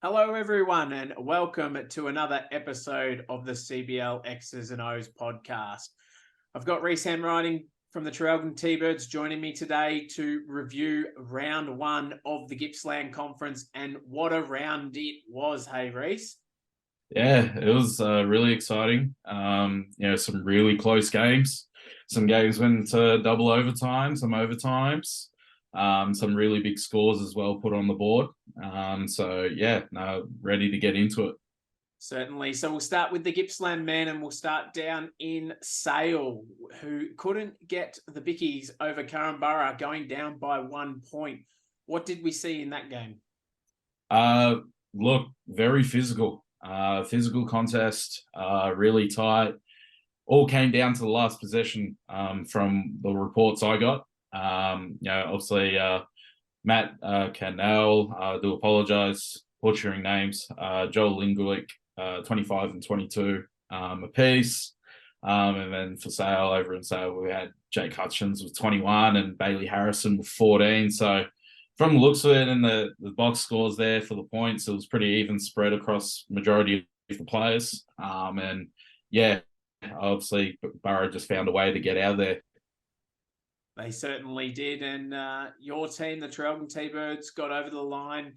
Hello, everyone, and welcome to another episode of the CBL X's and O's podcast. I've got Reese handwriting from the Traralgon T-Birds joining me today to review round one of the Gippsland Conference, and what a round it was, hey, Reese? Yeah, it was really exciting. Some really close games. Some games went to double overtime, some overtimes, some really big scores as well put on the board. Ready to get into it. Certainly. So we'll start with the Gippsland men, and we'll start down in Sale, who couldn't get the Bickies over Currumborough, going down by 1 point. What did we see in that game? Look, very physical. Physical contest, really tight. All came down to the last possession from the reports I got. Obviously, Matt Cannell, do apologise, butchering names. Joel Linguick, 25 and 22 apiece. And then for Sale, over in Sale, we had Jake Hutchins with 21 and Bailey Harrison with 14. So from the looks of it and the box scores there for the points, it was pretty even spread across majority of the players. Obviously, Borough just found a way to get out of there. They certainly did. And your team, the Traralgon T-Birds, got over the line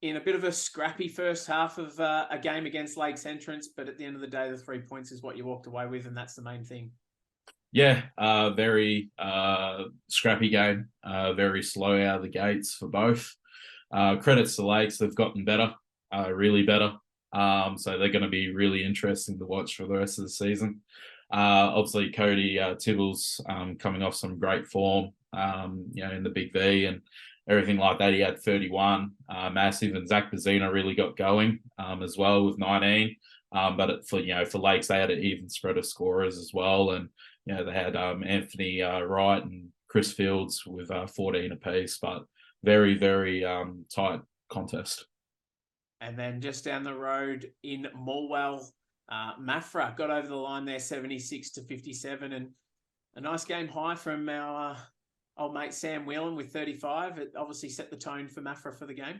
in a bit of a scrappy first half of a game against Lakes Entrance. But at the end of the day, the 3 points is what you walked away with, and that's the main thing. Yeah, very scrappy game, very slow out of the gates for both. Credits to Lakes, they've gotten better, really better. So they're going to be really interesting to watch for the rest of the season. Obviously, Cody Tibbles coming off some great form, in the Big V and everything like that. He had 31, massive, and Zach Bazina really got going as well with 19. For Lakes, they had an even spread of scorers as well, and they had Anthony Wright and Chris Fields with 14 apiece, but very, very tight contest. And then just down the road in Morwell, Mafra got over the line there, 76-57, and a nice game high from our old mate Sam Whelan with 35. It obviously set the tone for Mafra for the game.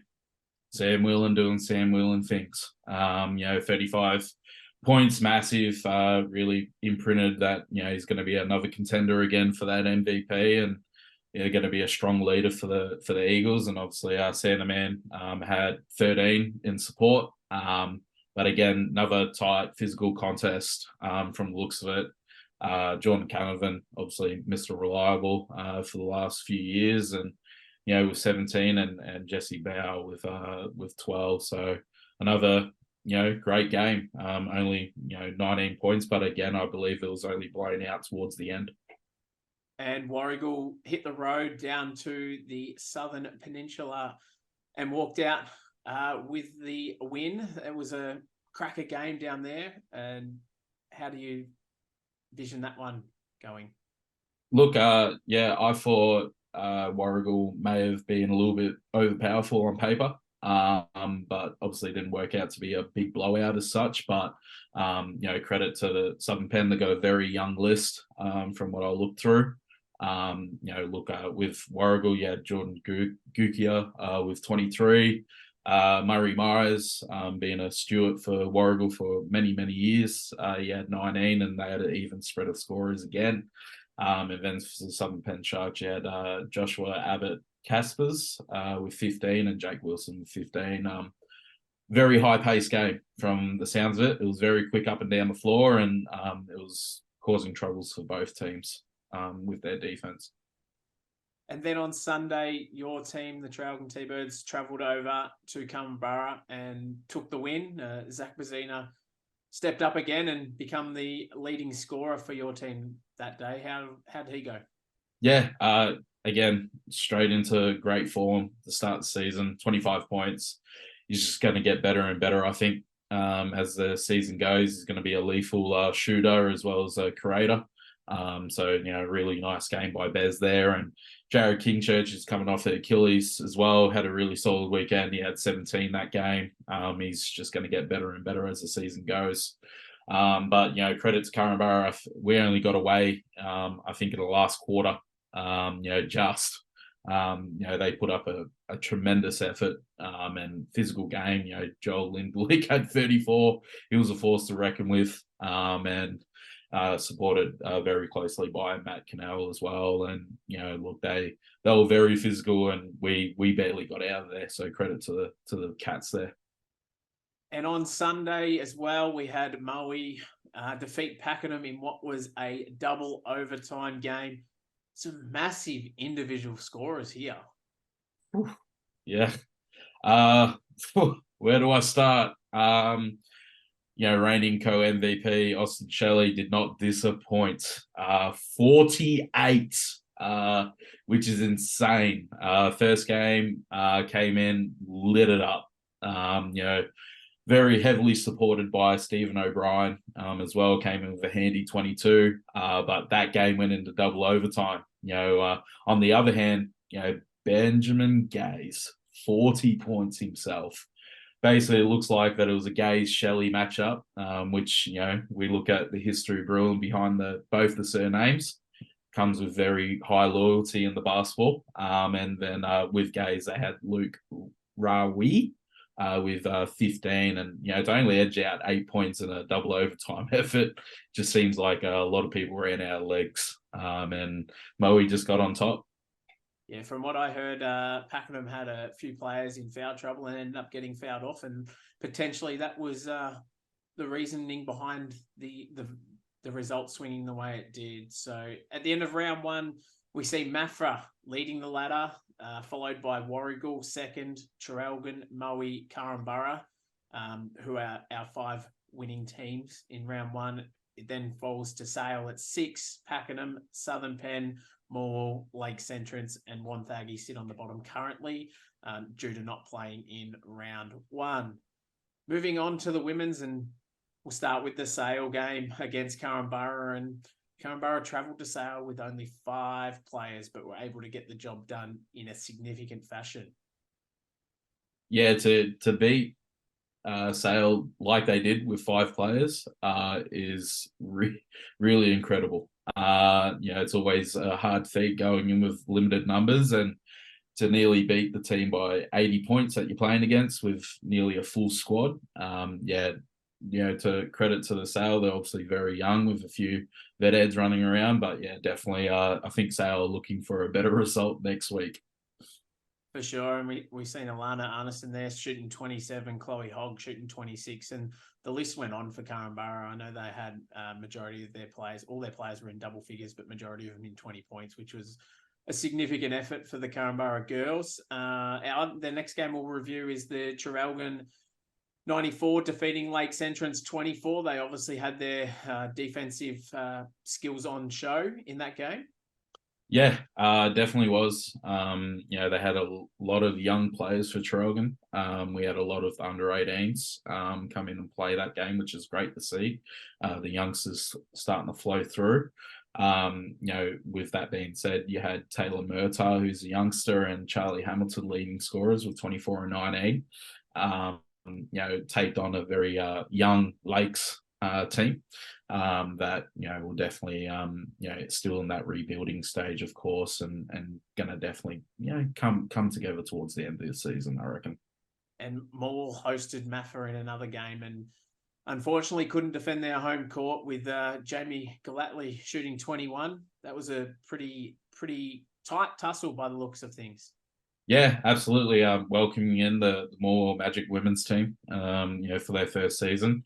Sam Whelan doing Sam Whelan things. 35 points, massive, really imprinted that, he's going to be another contender again for that MVP, and going to be a strong leader for the Eagles. And obviously, Sanderman had 13 in support. But again, another tight physical contest from the looks of it. Jordan Canavan, obviously Mr. Reliable for the last few years, and with 17, and Jesse Bow with 12. So another great game. Only 19 points, but again, I believe it was only blown out towards the end. And Warragul hit the road down to the Southern Peninsula and walked out with the win. It was a cracker game down there. And how do you vision that one going? Look, I thought Warragul may have been a little bit overpowerful on paper, but obviously didn't work out to be a big blowout as such. But credit to the Southern Pen, they got a very young list from what I looked through. With Warragul, you had Jordan Gukia with 23. Murray Myers, being a steward for Warragul for many, many years, he had 19, and they had an even spread of scorers again. And then for the Southern Pen Sharks, you had Joshua Abbott Caspers with 15 and Jake Wilson with 15. Very high-paced game from the sounds of it. It was very quick up and down the floor, and it was causing troubles for both teams with their defense. And then on Sunday, your team, the Traralgon T-Birds, travelled over to Currumborough and took the win. Zach Bazina stepped up again and become the leading scorer for your team that day. How did he go? Yeah, again, straight into great form to start the season, 25 points. He's just going to get better and better, I think, as the season goes. He's going to be a lethal shooter as well as a creator. Really nice game by Bez there. And Jared Kingchurch is coming off the Achilles as well, had a really solid weekend. He had 17 that game. He's just going to get better and better as the season goes. Credit to Currumborough. We only got away, I think, in the last quarter, just. They put up a tremendous effort and physical game. Joel Lindblick had 34. He was a force to reckon with, and supported very closely by Matt Cannell as well. And look, they were very physical, and we barely got out of there. So credit to the Cats there. And on Sunday as well, we had Moe defeat Pakenham in what was a double overtime game. Some massive individual scorers here. Yeah. Where do I start? Reigning co-MVP Austin Shelley did not disappoint. 48, which is insane. First game came in, lit it up. Very heavily supported by Stephen O'Brien as well. Came in with a handy 22, but that game went into double overtime. On the other hand, Benjamin Gaze, 40 points himself. Basically, it looks like that it was a Gaze-Shelley matchup, which, we look at the history brewing behind both the surnames. Comes with very high loyalty in the basketball. And then with Gaze, they had Luke Rawi with 15. And, to only edge out 8 points in a double overtime effort just seems like a lot of people ran out of legs. And Moe just got on top. Yeah, from what I heard, Pakenham had a few players in foul trouble and ended up getting fouled off, and potentially that was the reasoning behind the result swinging the way it did. So at the end of round one, we see Mafra leading the ladder, followed by Warragul second, Traralgon, Moe, Carnborough, who are our 5 winning teams in round one. It then falls to Sale at 6, Pakenham, Southern Penn, Morwell, Lakes Entrance, and Wonthaggi sit on the bottom currently due to not playing in round one. Moving on to the women's, and we'll start with the Sale game against Carnborough. And Carnborough travelled to Sale with only 5 players, but were able to get the job done in a significant fashion. Yeah, to beat Sale like they did with 5 players is really incredible. It's always a hard feat going in with limited numbers, and to nearly beat the team by 80 points that you're playing against with nearly a full squad. To credit to the Sale, they're obviously very young with a few vet heads running around, but definitely I think Sale are looking for a better result next week. For sure, and we've seen Alana Arneson there shooting 27, Chloe Hogg shooting 26, and the list went on for Carnborough. I know they had majority of their players, all their players were in double figures, but majority of them in 20 points, which was a significant effort for the Carnborough girls. The next game we'll review is the Traralgon 94 defeating Lakes Entrance 24. They obviously had their defensive skills on show in that game. Yeah, definitely was. They had a lot of young players for Traralgon. We had a lot of under 18s come in and play that game, which is great to see. The youngsters starting to flow through. With that being said, you had Taylor Murtaugh, who's a youngster, and Charlie Hamilton leading scorers with 24 and 19. Taped on a very young Lakes team that will definitely it's still in that rebuilding stage, of course, and gonna definitely come together towards the end of the season, I reckon. And Morwell hosted Mafra in another game, and unfortunately couldn't defend their home court with Jamie Gallatley shooting 21. That was a pretty tight tussle by the looks of things. Yeah, absolutely. Welcoming in the Morwell Magic women's team, for their first season.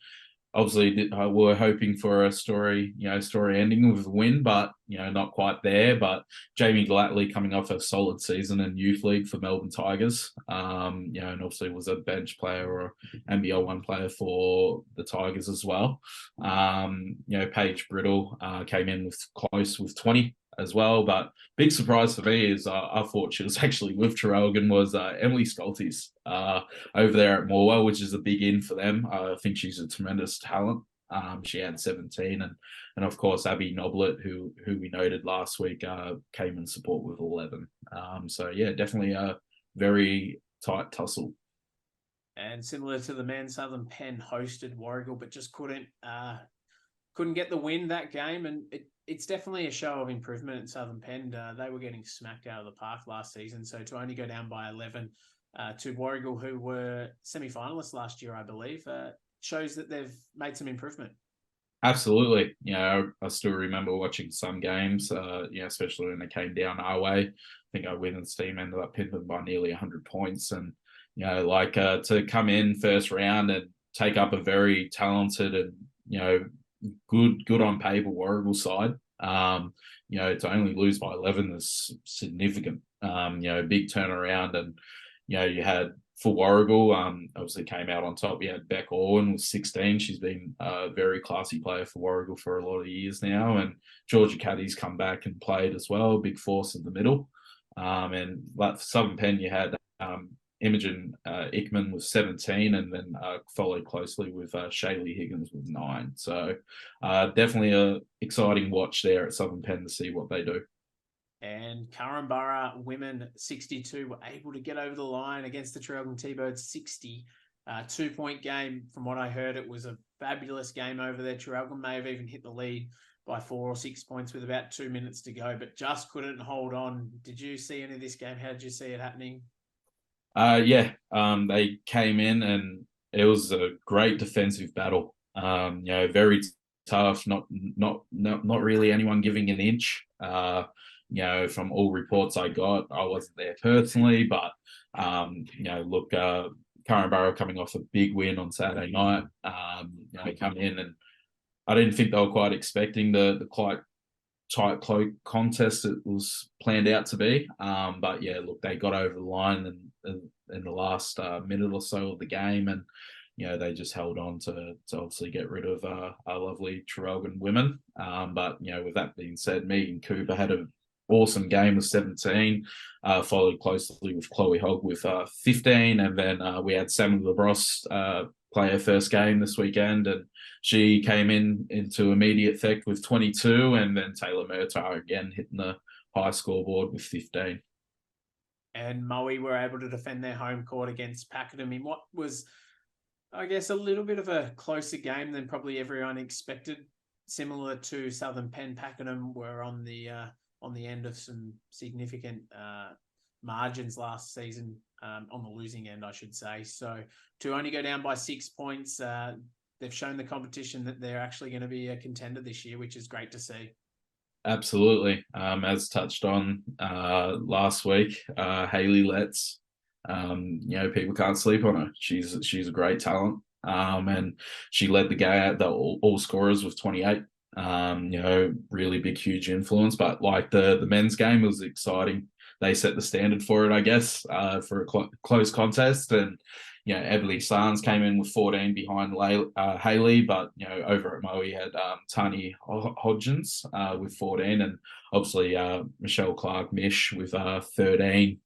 Obviously, we're hoping for a story ending with a win, but not quite there. But Jamie Gallatley coming off a solid season in youth league for Melbourne Tigers, and obviously was a bench player or NBL 1 player for the Tigers as well. Paige Brittle came in with 20 as well, but big surprise for me is I thought she was actually with Traralgon was Emily Scoltes over there at Morwell, which is a big in for them. I think she's a tremendous talent. She had 17, and of course Abby Noblet, who we noted last week, came in support with 11. Definitely a very tight tussle. And similar to the men, Southern Penn hosted Warragul, but just couldn't get the win that game, and it's definitely a show of improvement at Southern Penn. They were getting smacked out of the park last season, so to only go down by 11 to Warragul, who were semi-finalists last year, I believe, shows that they've made some improvement. Absolutely. I still remember watching some games, especially when they came down our way. I think our women's team ended up pinning them by nearly 100 points. And, to come in first round and take up a very talented and, good on paper Warragul side, to only lose by 11 is significant, big turnaround. And, you had for Warragul, obviously came out on top. We had Beck Orwin with 16. She's been a very classy player for Warragul for a lot of years now. And Georgia Caddy's come back and played as well, big force in the middle. And for Southern Penn, you had Imogen Ickman with 17, and then followed closely with Shaylee Higgins with 9. So definitely a exciting watch there at Southern Penn to see what they do. And Currumbara women 62 were able to get over the line against the Traralgon T-Birds 60. 2-point game. From what I heard, it was a fabulous game over there. Traralgon may have even hit the lead by 4 or 6 points with about 2 minutes to go, but just couldn't hold on. Did you see any of this game? How did you see it happening? They came in and it was a great defensive battle. Very tough. Not really anyone giving an inch. From all reports I got, I wasn't there personally, but Currumbara coming off a big win on Saturday night. Come in and I didn't think they were quite expecting the quite tight contest it was planned out to be. But yeah, look, they got over the line in the last minute or so of the game, and they just held on to obviously get rid of our lovely Traralgon women. But with that being said, Megan Cooper had an awesome game with 17, followed closely with Chloe Hogg with 15, and then we had Sam LeBros play her first game this weekend, and she came into immediate effect with 22, and then Taylor Murtaugh again hitting the high scoreboard with 15. And Moe were able to defend their home court against Pakenham in what was, I guess, a little bit of a closer game than probably everyone expected. Similar to Southern Penn, Pakenham were on the end of some significant margins last season, on the losing end, I should say. So to only go down by 6 points, they've shown the competition that they're actually going to be a contender this year, which is great to see. Absolutely. As touched on last week, Hayley Letts, people can't sleep on her. She's a great talent. And she led the game, the all scorers with 28. Really big, huge influence. But like the men's game was exciting. They set the standard for it, I guess, for a close contest. And Eberly Sarnes came in with 14 behind Hayley, but over at Moe we had Tani Hodgins with 14, and obviously Michelle Clark Mish with 13.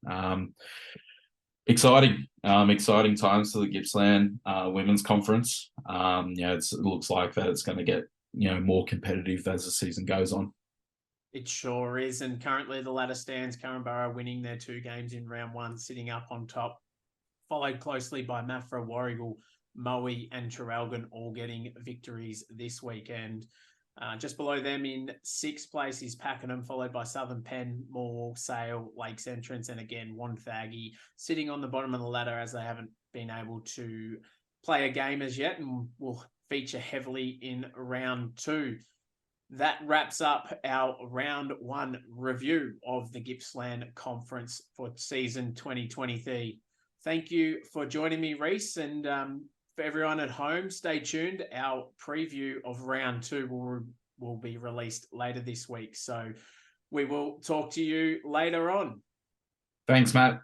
Exciting times for the Gippsland Women's Conference. It looks like that it's going to get more competitive as the season goes on. It sure is, and currently the ladder stands. Currumbara winning their 2 games in round 1, sitting up on top, followed closely by Maffra, Warragul, Moe and Traralgon, all getting victories this weekend. Just below them in 6th place is Pakenham, followed by Southern Penn, Morwell, Sale, Lakes Entrance, and again Wonthaggi sitting on the bottom of the ladder as they haven't been able to play a game as yet and will feature heavily in round 2. That wraps up our round 1 review of the Gippsland Conference for season 2023. Thank you for joining me, Reese, and for everyone at home, stay tuned. Our preview of round 2 will be released later this week, so we will talk to you later on. Thanks, Matt.